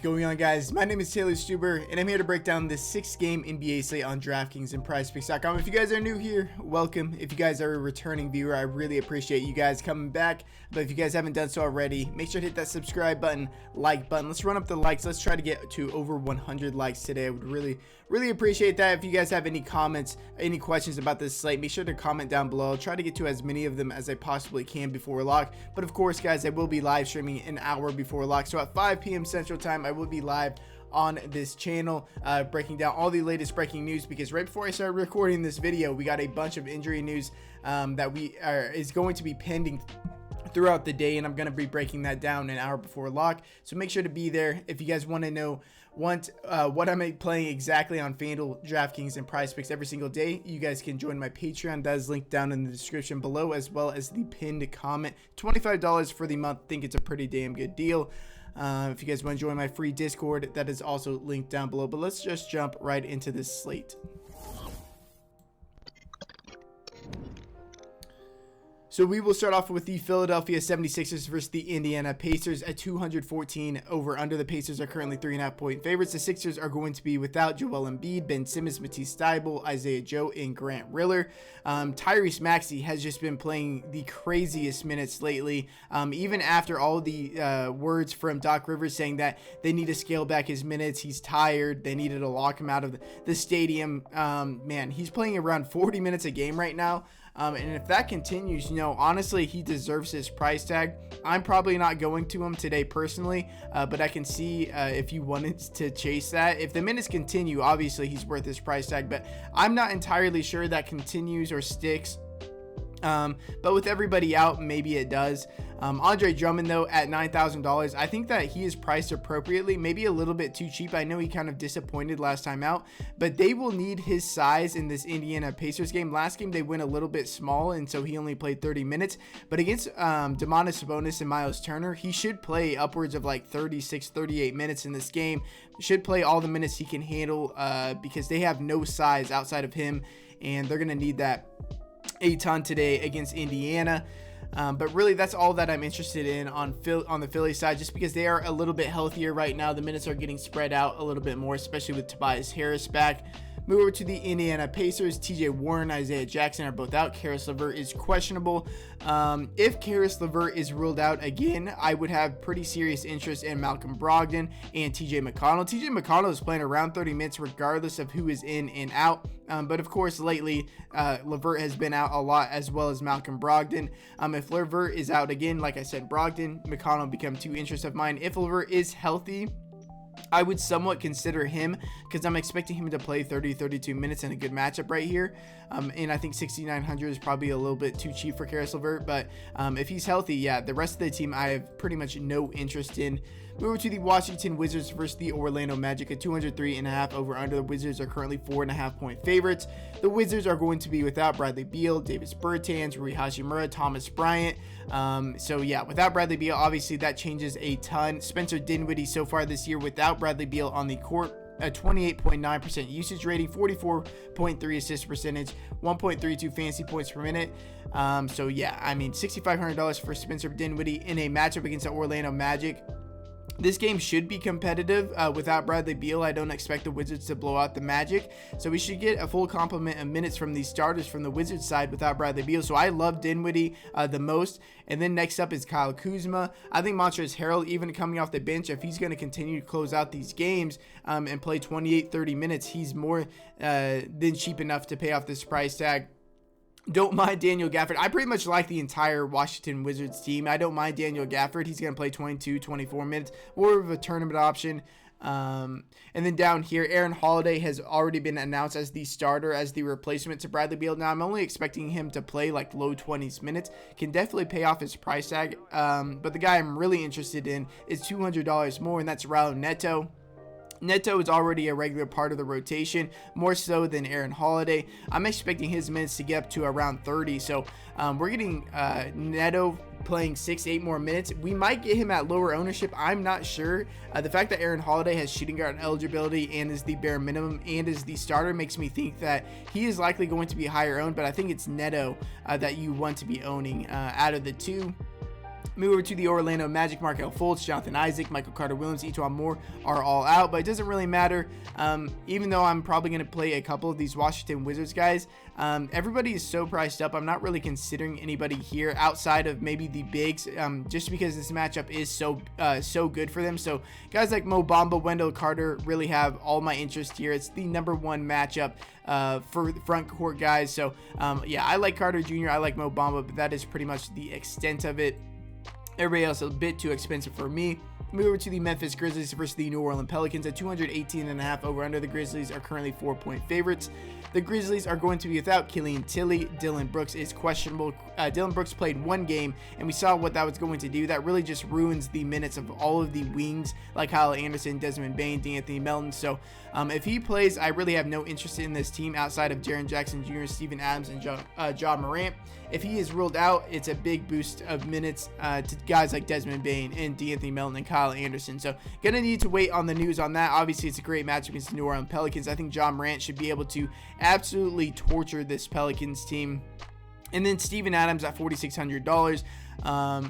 going on, guys? My name is Taylor Stuber, and I'm here to break down this 6-game NBA slate on Draftkings and PrizePicks.com. If you guys are new here, welcome. If you guys are a returning viewer, I really appreciate you guys coming back. But if you guys haven't done so already, make sure to hit that subscribe button, like button. Let's run up the likes. Let's try to get to over 100 likes today. I would really appreciate that. If you guys have any comments, any questions about this slate, make sure to comment down below. I'll try to get to as many of them as I possibly can before lock. But of course, guys, I will be live streaming an hour before lock. So at 5 p.m. Central Time, I will be live on this channel breaking down all the latest breaking news, because right before I started recording this video, we got a bunch of injury news that is going to be pending throughout the day, and I'm going to be breaking that down an hour before lock. So make sure to be there. If you guys want to know what I'm playing exactly on FanDuel, DraftKings, and PrizePicks every single day, you guys can join my Patreon. That is linked down in the description below, as well as the pinned comment. $25 for the month. Think it's a pretty damn good deal. If you guys want to join my free Discord, that is also linked down below. But let's just jump right into this slate. So we will start off with the Philadelphia 76ers versus the Indiana Pacers at 214 over under. The Pacers are currently 3.5-point favorites. The Sixers are going to be without Joel Embiid, Ben Simmons, Matisse Thybulle, Isaiah Joe, and Grant Riller. Tyrese Maxey has just been playing the craziest minutes lately. Even after all the words from Doc Rivers saying that they need to scale back his minutes, he's tired, they needed to lock him out of the stadium. Man, he's playing around 40 minutes a game right now. And if that continues, honestly, he deserves his price tag. I'm probably not going to him today personally, but I can see if you wanted to chase that. If the minutes continue, obviously he's worth his price tag, but I'm not entirely sure that continues or sticks. But with everybody out, maybe it does. Andre Drummond, though, at $9,000, I think that he is priced appropriately, maybe a little bit too cheap. I know he kind of disappointed last time out, but they will need his size in this Indiana Pacers game. Last game, they went a little bit small, and so he only played 30 minutes. But against Domantas Sabonis and Miles Turner, he should play upwards of like 36, 38 minutes in this game. Should play all the minutes he can handle because they have no size outside of him, and they're going to need that a ton today against Indiana. But really, that's all that I'm interested in on the Philly side, just because they are a little bit healthier right now. The minutes are getting spread out a little bit more, especially with Tobias Harris back. Move over to the Indiana Pacers. TJ Warren, Isaiah Jackson are both out. Caris LeVert is questionable. If Caris LeVert is ruled out again, I would have pretty serious interest in Malcolm Brogdon and TJ McConnell. TJ McConnell is playing around 30 minutes regardless of who is in and out. But of course, lately, LeVert has been out a lot, as well as Malcolm Brogdon. If LeVert is out again, like I said, Brogdon, McConnell become two interests of mine. If LeVert is healthy, I would somewhat consider him, because I'm expecting him to play 30-32 minutes in a good matchup right here. And I think 6,900 is probably a little bit too cheap for Caris LeVert. But if he's healthy, yeah, the rest of the team I have pretty much no interest in. Move over to the Washington Wizards versus the Orlando Magic at 203.5 over under. The Wizards are currently 4.5-point favorites. The Wizards are going to be without Bradley Beal, Davis Bertans, Rui Hachimura, Thomas Bryant. So yeah, without Bradley Beal, obviously that changes a ton. Spencer Dinwiddie so far this year without Bradley Beal on the court, a 28.9% usage rating, 44.3 assist percentage, 1.32 fantasy points per minute. So yeah, I mean, $6,500 for Spencer Dinwiddie in a matchup against the Orlando Magic. This game should be competitive without Bradley Beal. I don't expect the Wizards to blow out the Magic. So we should get a full complement of minutes from these starters from the Wizards side without Bradley Beal. So I love Dinwiddie the most. And then next up is Kyle Kuzma. I think Montrezl Harrell, even coming off the bench, if he's going to continue to close out these games and play 28-30 minutes, he's more than cheap enough to pay off this price tag. Don't mind Daniel Gafford. I pretty much like the entire Washington Wizards team. I don't mind Daniel Gafford. He's going to play 22, 24 minutes. More of a tournament option. And then down here, Aaron Holiday has already been announced as the starter, as the replacement to Bradley Beal. Now, I'm only expecting him to play like low 20s minutes. Can definitely pay off his price tag. But the guy I'm really interested in is $200 more, and that's Raul Neto. Neto is already a regular part of the rotation, more so than Aaron Holiday. I'm expecting his minutes to get up to around 30. So we're getting Neto playing 6-8 more minutes. We might get him at lower ownership. I'm not sure. The fact that Aaron Holiday has shooting guard eligibility and is the bare minimum and is the starter makes me think that he is likely going to be higher owned, but I think it's Neto that you want to be owning out of the two. Move over to the Orlando Magic. Markelle Fultz, Jonathan Isaac, Michael Carter-Williams, Etuan Moore are all out, but it doesn't really matter. Even though I'm probably going to play a couple of these Washington Wizards guys, everybody is so priced up. I'm not really considering anybody here outside of maybe the bigs, just because this matchup is so good for them. So guys like Mo Bamba, Wendell Carter really have all my interest here. It's the #1 matchup for the front court guys. So yeah, I like Carter Jr., I like Mo Bamba, but that is pretty much the extent of it. Everybody else a bit too expensive for me. Move over to the Memphis Grizzlies versus the New Orleans Pelicans at 218.5 over under. The Grizzlies are currently 4-point favorites. The Grizzlies are going to be without Killian Tilly. Dillon Brooks is questionable. Dillon Brooks played one game, and we saw what that was going to do. That really just ruins the minutes of all of the wings like Kyle Anderson, Desmond Bane, D'Anthony Melton. So if he plays, I really have no interest in this team outside of Jaren Jackson Jr., Steven Adams, and Ja Morant. If he is ruled out, it's a big boost of minutes to guys like Desmond Bane and D'Anthony Melton and Kyle Anderson. So gonna need to wait on the news on that. Obviously, it's a great match against the New Orleans Pelicans. I think Ja Morant should be able to absolutely torture this Pelicans team. And then Steven Adams at $4,600.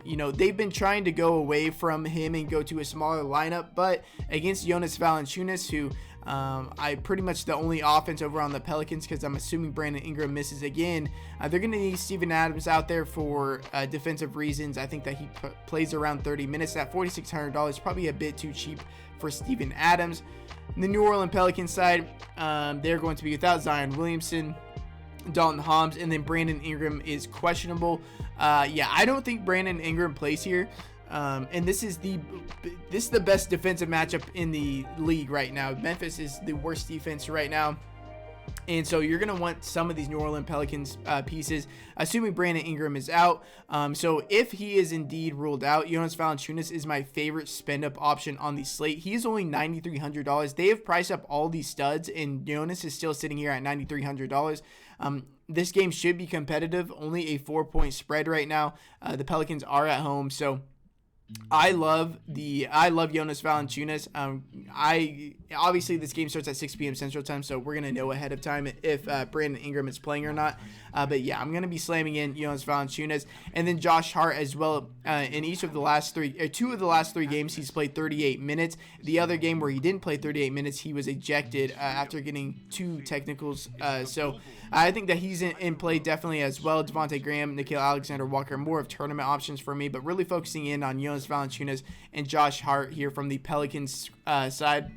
You know, they've been trying to go away from him and go to a smaller lineup, but against Jonas Valanciunas, who I pretty much the only offense over on the Pelicans, because I'm assuming Brandon Ingram misses again. They're going to need Steven Adams out there for defensive reasons. I think that he plays around 30 minutes. At $4,600, probably a bit too cheap for Steven Adams. The New Orleans Pelicans side, they're going to be without Zion Williamson, Dalton Hobbs, and then Brandon Ingram is questionable. Yeah, I don't think Brandon Ingram plays here. And this is the best defensive matchup in the league right now. Memphis is the worst defense right now. And so you're going to want some of these New Orleans Pelicans pieces, assuming Brandon Ingram is out. So if he is indeed ruled out, Jonas Valanciunas is my favorite spend-up option on the slate. He is only $9,300. They have priced up all these studs, and Jonas is still sitting here at $9,300. This game should be competitive. Only a 4-point spread right now. The Pelicans are at home, so I love Jonas Valanciunas. Obviously this game starts at 6 p.m. Central Time, so we're gonna know ahead of time if Brandon Ingram is playing or not. But yeah, I'm gonna be slamming in Jonas Valanciunas, and then Josh Hart as well. In each of the last two of the last three games, he's played 38 minutes. The other game where he didn't play 38 minutes, he was ejected after getting 2 technicals. So I think that he's in play definitely as well. Devontae Graham, Nickeil Alexander-Walker, more of tournament options for me, but really focusing in on Jonas Valanciunas and Josh Hart here from the Pelicans side.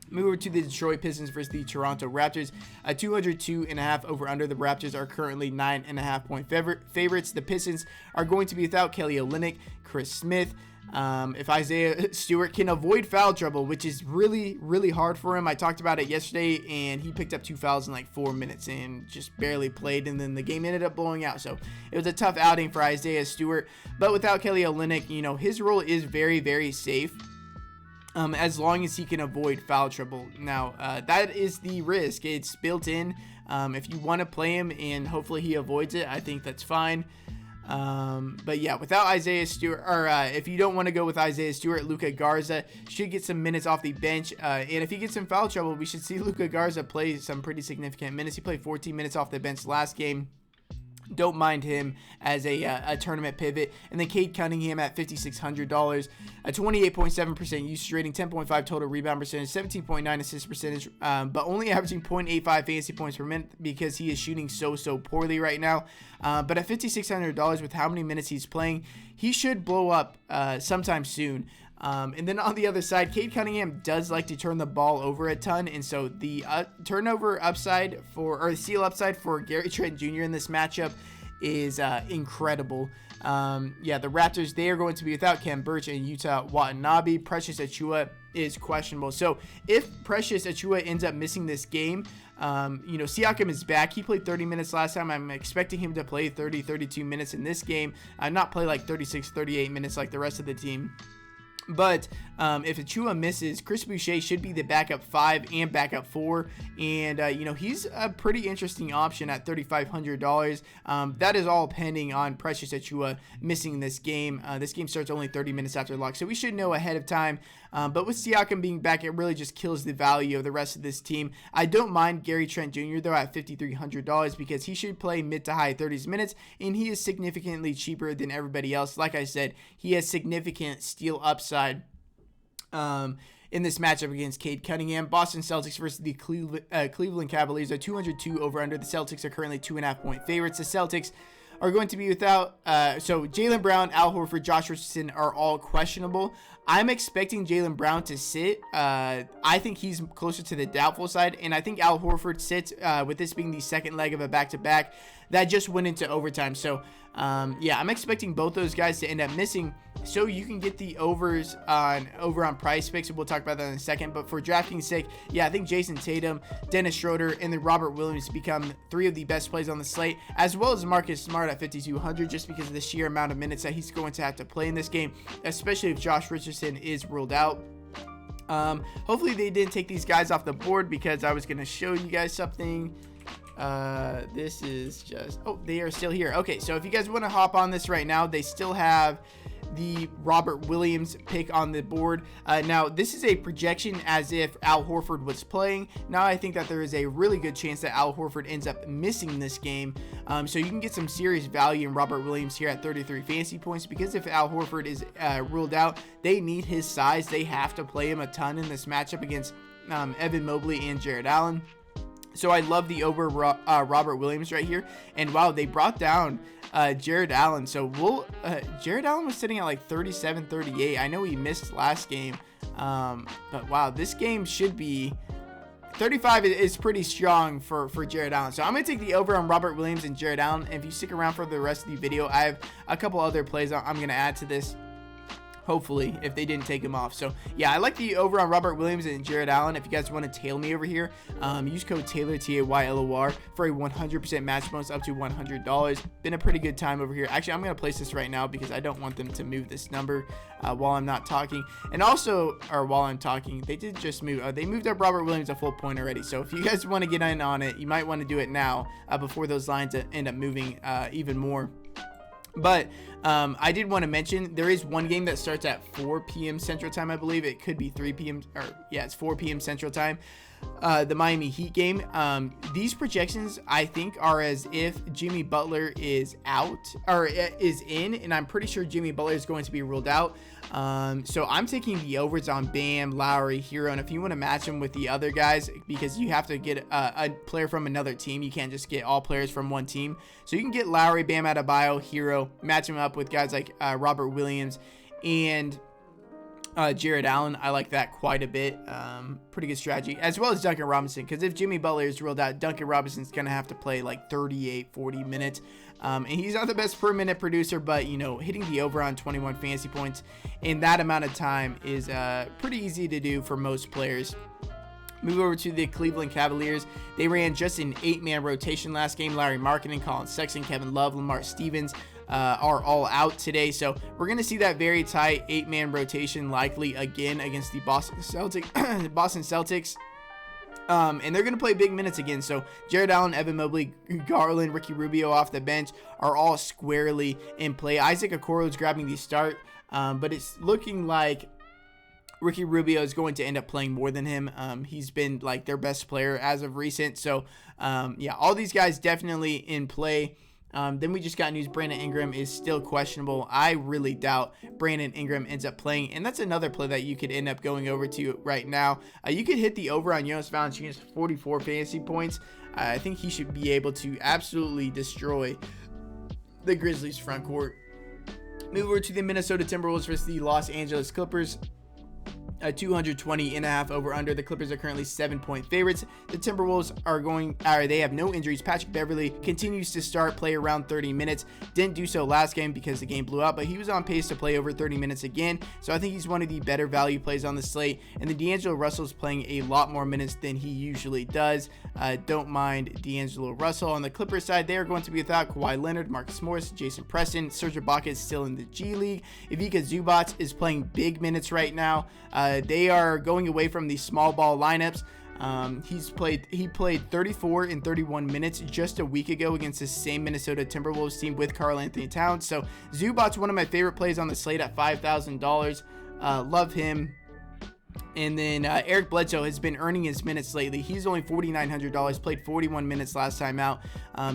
Move over to the Detroit Pistons versus the Toronto Raptors. 202.5 over under. The Raptors are currently 9.5-point favorites. The Pistons are going to be without Kelly Olynyk, Chris Smith. If Isaiah Stewart can avoid foul trouble, which is really, really hard for him. I talked about it yesterday, and he picked up 2 fouls in like 4 minutes and just barely played, and then the game ended up blowing out. So it was a tough outing for Isaiah Stewart. But without Kelly Olynyk, you know, his role is very, very safe. As long as he can avoid foul trouble. Now, that is the risk. It's built in. If you want to play him and hopefully he avoids it, I think that's fine. But yeah, without Isaiah Stewart, or if you don't want to go with Isaiah Stewart, Luka Garza should get some minutes off the bench. And if he gets in foul trouble, we should see Luka Garza play some pretty significant minutes. He played 14 minutes off the bench last game. Don't mind him as a tournament pivot. And then Cade Cunningham at $5,600, a 28.7% usage rating, 10.5 total rebound percentage, 17.9 assist percentage, but only averaging 0.85 fantasy points per minute because he is shooting so poorly right now. But at $5,600 with how many minutes he's playing, he should blow up sometime soon. And then on the other side, Cade Cunningham does like to turn the ball over a ton, and so the turnover upside or steal upside for Gary Trent Jr. in this matchup is incredible. Yeah, the Raptors, they are going to be without Kem Birch and Yuta Watanabe. Precious Achiuwa is questionable. So if Precious Achiuwa ends up missing this game, you know, Siakam is back. He played 30 minutes last time. I'm expecting him to play 32 minutes in this game, not play like 38 minutes like the rest of the team. But if Achiuwa misses, Chris Boucher should be the backup 5 and backup 4. And, you know, he's a pretty interesting option at $3,500. That is all pending on Precious Achiuwa missing this game. This game starts only 30 minutes after lock, so we should know ahead of time But with Siakam being back, it really just kills the value of the rest of this team. I don't mind Gary Trent Jr. though at $5,300 because he should play mid to high 30s minutes, and he is significantly cheaper than everybody else. Like I said, he has significant steal upside in this matchup against Cade Cunningham. Boston Celtics versus the Cleveland Cavaliers are 202 over under. The Celtics are currently 2.5-point favorites. The Celtics are going to be without, so Jaylen Brown, Al Horford, Josh Richardson are all questionable. I'm expecting Jaylen Brown to sit. I think he's closer to the doubtful side, and I think Al Horford sits with this being the second leg of a back-to-back that just went into overtime. So, yeah, I'm expecting both those guys to end up missing, so you can get the over on Prize Picks, and we'll talk about that in a second. But for DraftKings' sake, yeah, I think Jason Tatum, Dennis Schroeder, and then Robert Williams become three of the best plays on the slate, as well as Marcus Smart at 5,200, just because of the sheer amount of minutes that he's going to have to play in this game, especially if Josh Richardson is ruled out. Hopefully they didn't take these guys off the board, because I was going to show you guys something. This is just, oh, they are still here. Okay, so if you guys want to hop on this right now, they still have the Robert Williams pick on the board. Now, this is a projection as if Al Horford was playing. Now, I think that there is a really good chance that Al Horford ends up missing this game. So you can get some serious value in Robert Williams here at 33 fantasy points, because if Al Horford is ruled out, they need his size. They have to play him a ton in this matchup against Evan Mobley and Jared Allen. So I love the over Robert Williams right here. And wow, they brought down Jared Allen. So Jared Allen was sitting at like 37, 38. I know he missed last game. But wow, this game should be 35 is pretty strong for Jared Allen. So I'm going to take the over on Robert Williams and Jared Allen. And if you stick around for the rest of the video, I have a couple other plays I'm going to add to this, hopefully, if they didn't take him off. So yeah, I like the over on Robert Williams and Jared Allen. If you guys want to tail me over here, use code Taylor, TAYLOR, for a 100% match bonus up to $100. Been a pretty good time over here. Actually, I'm going to place this right now because I don't want them to move this number while I'm not talking. And also, or while I'm talking, they did just move. They moved up Robert Williams a full point already. So if you guys want to get in on it, you might want to do it now before those lines end up moving even more. But I did want to mention there is one game that starts at 4 p.m. Central Time. I believe it could be 3 p.m. or yeah, it's 4 p.m. Central Time. The Miami Heat game. These projections, I think, are as if Jimmy Butler is out or is in, and I'm pretty sure Jimmy Butler is going to be ruled out. So I'm taking the overs on Bam, Lowry, Hero, and if you want to match them with the other guys, because you have to get a player from another team, you can't just get all players from one team. So you can get Lowry, Bam Adebayo, Hero, match them up with guys like Robert Williams and Jared Allen. I like that quite a bit. Pretty good strategy, as well as Duncan Robinson, because if Jimmy Butler is ruled out, Duncan Robinson's going to have to play like 38-40 minutes. And he's not the best per minute producer, but, you know, hitting the over on 21 fantasy points in that amount of time is pretty easy to do for most players. Move over to the Cleveland Cavaliers. They ran just an 8-man rotation last game. Larry Markkinen, Colin Sexton, Kevin Love, Lamar Stevens are all out today. So we're going to see that very tight 8-man rotation likely again against the Boston Celtics. And they're going to play big minutes again. So Jared Allen, Evan Mobley, Garland, Ricky Rubio off the bench are all squarely in play. Isaac Okoro is grabbing the start, but it's looking like Ricky Rubio is going to end up playing more than him. He's been like their best player as of recent. So yeah, all these guys definitely in play. Then we just got news Brandon Ingram is still questionable. I really doubt Brandon Ingram ends up playing, and that's another play that you could end up going over to right now. You could hit the over on Jonas Valanciunas 44 fantasy points. I think he should be able to absolutely destroy the Grizzlies front court. Move over to the Minnesota Timberwolves versus the Los Angeles Clippers. 220.5 over under. The Clippers are currently 7-point favorites. The Timberwolves they have no injuries. Patrick Beverley continues to play around 30 minutes. Didn't do so last game because the game blew out, but he was on pace to play over 30 minutes again. So I think he's one of the better value plays on the slate. And then D'Angelo Russell's playing a lot more minutes than he usually does. Don't mind D'Angelo Russell. On the Clippers side, they are going to be without Kawhi Leonard, Marcus Morris, Jason Preston. Serge Ibaka is still in the G League. Ivica Zubac is playing big minutes right now. They are going away from the small ball lineups. He played 34 and 31 minutes just a week ago against the same Minnesota Timberwolves team with Karl-Anthony Towns. So Zubac's one of my favorite plays on the slate at $5,000. Love him. And then Eric Bledsoe has been earning his minutes lately. He's only $4,900, played 41 minutes last time out.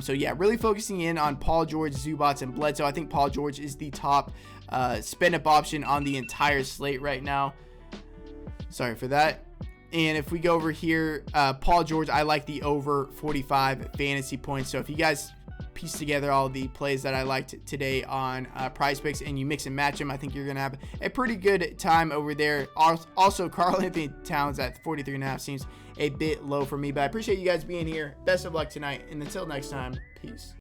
So yeah, really focusing in on Paul George, Zubac, and Bledsoe. I think Paul George is the top spend-up option on the entire slate right now. Sorry for that. And if we go over here, Paul George, I like the over 45 fantasy points. So if you guys piece together all the plays that I liked today on Prize Picks and you mix and match them, I think you're going to have a pretty good time over there. Also, Karl Anthony Towns at 43.5 seems a bit low for me, but I appreciate you guys being here. Best of luck tonight, and until next time, peace.